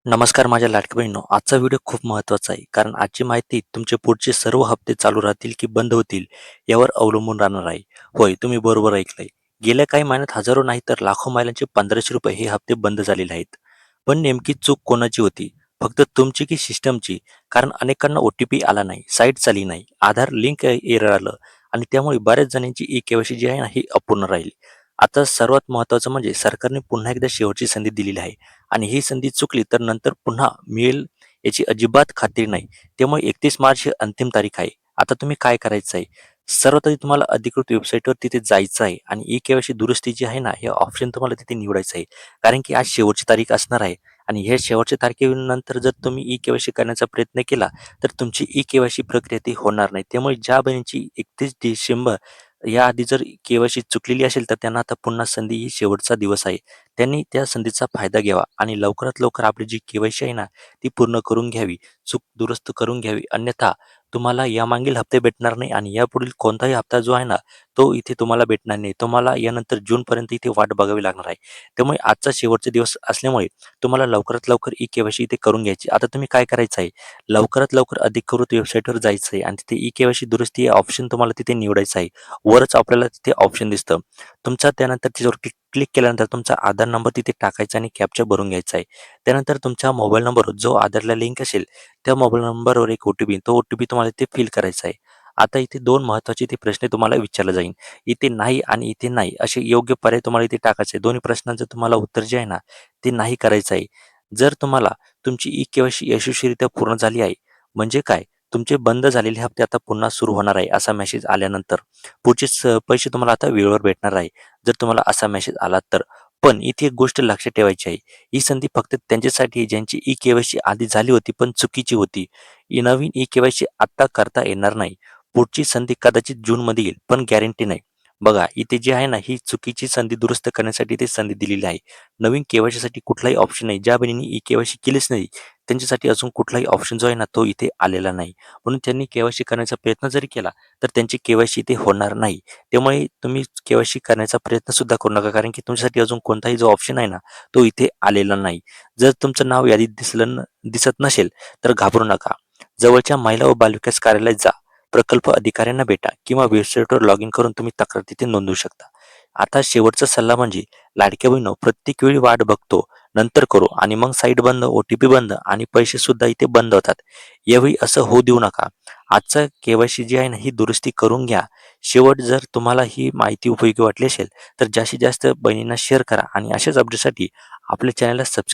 नमस्कार माझ्या लाडक्या बहिणींनो, आजचा व्हिडिओ खूप महत्त्वाचा आहे. कारण आजची माहिती तुमचे पुढचे सर्व हप्ते चालू राहतील की बंद होतील यावर अवलंबून राहणार आहे. होय, तुम्ही बरोबर ऐकलंय. गेल्या काही महिन्यात हजारो नाही तर लाखो महिलांचे ₹1500 हे हप्ते बंद झालेले आहेत. पण नेमकी चूक कोणाची होती? फक्त तुमची की सिस्टमची? कारण अनेकांना ओ-टी-पी आला नाही, साईट चालली नाही, आधार लिंक एरर आलं आणि त्यामुळे बऱ्याच जणांची ई-के-वाय-सी जी आहे ना, ही अपूर्ण राहिली. आता सर्वात महत्त्वाचं म्हणजे सरकारने पुन्हा एकदा शेवटची संधी दिलेली आहे. आणि ही संधी चुकली तर नंतर पुन्हा मिळेल याची अजिबात खात्री नाही. त्यामुळे 31 मार्च ही अंतिम तारीख आहे. आता तुम्ही काय करायचं आहे? सर्वात आधी तुम्हाला अधिकृत वेबसाईटवर तिथे जायचं आहे आणि ई-के-वाय-सी दुरुस्ती जी आहे ना, हे ऑप्शन तुम्हाला तिथे निवडायचं आहे. कारण की आज शेवटची तारीख असणार आहे आणि हे शेवटच्या तारखेनंतर जर तुम्ही ई-के-वाय-सी करण्याचा प्रयत्न केला, तर तुमची ई-के-वाय-सी प्रक्रिया ती होणार नाही. त्यामुळे ज्या बहिणीची 31 डिसेंबर याआधी जर के-वाय-सी चुकलेली असेल, तर त्यांना आता पुन्हा संधी ही शेवटचा दिवस आहे. त्यांनी त्या संधीचा फायदा घ्यावा आणि लवकरात लवकर आपली जी के-वाय-सी आहे ना, ती पूर्ण करून घ्यावी, चूक दुरुस्त करून घ्यावी. अन्यथा तुम्हाला यामागील हप्ते भेटणार नाही आणि यापुढील कोणताही हप्ता जो आहे ना, तो इथे तुम्हाला भेटणार नाही. तुम्हाला यानंतर जूनपर्यंत इथे वाट बघावी लागणार आहे. त्यामुळे आजचा शेवटचा दिवस असल्यामुळे तुम्हाला लवकरात लवकर ई-के-वाय-सी इथे करून घ्यायची. आता तुम्ही काय करायचं आहे, लवकरात लवकर अधिकृत वेबसाईटवर जायचं आहे आणि तिथे ई-के-वाय-सी दुरुस्ती हे ऑप्शन तुम्हाला तिथे निवडायचं आहे. वरच आपल्याला तिथे ऑप्शन दिसतं. तुमचा त्यानंतर त्याच्यावर क्लिक क्लिक केल्यानंतर तुमचा आधार नंबर तिथे टाकायचा आणि कॅप्चा भरून घ्यायचा आहे. त्यानंतर तुमच्या मोबाईल नंबरवर जो आधारला लिंक असेल, त्या मोबाईल नंबरवर एक ओ-टी-पी, तो ओ-टी-पी तुम्हाला इथे फिल करायचा आहे. आता इथे 2 महत्त्वाचे ते प्रश्न तुम्हाला विचारले जाईल. इथे नाही आणि इथे नाही असे योग्य पर्याय तुम्हाला इथे टाकायचे आहे. दोन्ही प्रश्नांचं तुम्हाला उत्तर जे आहे ना, ते नाही करायचं आहे. जर तुम्हाला तुमची ई-के-वाय-सी यशस्वीरित्या पूर्ण झाली आहे, म्हणजे काय? तुमचे बंद झालेले हप्ते आता पुन्हा सुरू होणार आहे असा मेसेज आल्यानंतर पुढचे पैसे तुम्हाला आता वेळेवर भेटणार आहे. जर तुम्हाला असा मेसेज आला तर. पण इथे एक गोष्ट लक्षात ठेवायची आहे. ही संधी फक्त त्यांच्यासाठी आहे ज्यांची ई-के-वाय-सी आधी झाली होती पण चुकीची होती. ही नवीन ई-के-वाय-सी आत्ता करता येणार नाही. पुढची संधी कदाचित जूनमध्ये येईल, पण गॅरंटी नाही. बघा इथे जे आहे ना, ही चुकीची संधी दुरुस्त करण्यासाठी इथे संधी दिलेली आहे. नवीन के-वाय-सीसाठी कुठलाही ऑप्शन नाही. ज्या बहिणींनी ई-के-वाय-सी केलीच नाही, त्यांच्यासाठी अजून कुठलाही ऑप्शन जो आहे ना, तो इथे आलेला नाही. म्हणून त्यांनी के-वाय-सी करण्याचा प्रयत्न जरी केला, तर त्यांची के-वाय-सी इथे होणार नाही. त्यामुळे तुम्ही के-वाय-सी करण्याचा प्रयत्न सुद्धा करू नका कारण की तुमच्यासाठी अजून कोणताही जो ऑप्शन आहे ना, तो इथे आलेला नाही. जर तुमचं नाव यादीत दिसत नसेल तर घाबरू नका. जवळच्या महिला व बालविकास कार्यालयात जा. प्रकल्प अधिकाऱ्यांना भेटा किंवा वेबसाईटवर लॉग इन करून तुम्ही तक्रार तिथे नोंदवू शकता. आता शेवटचा सल्ला म्हणजे लाडक्या बहिणीनो, प्रत्येक वेळी वाट बघतो, नंतर करू आणि मग साईट बंद, ओ-टी-पी बंद आणि पैसे सुद्धा इथे बंद होतात. यावेळी असं होऊ देऊ नका. आजचा के-वाय-सी जी आहे ना, ही दुरुस्ती करून घ्या. शेवट जर तुम्हाला ही माहिती उपयोगी वाटली असेल, तर जास्तीत जास्त बहिणींना शेअर करा आणि अशाच अपडेटसाठी आपल्या चॅनलला सबस्क्राईब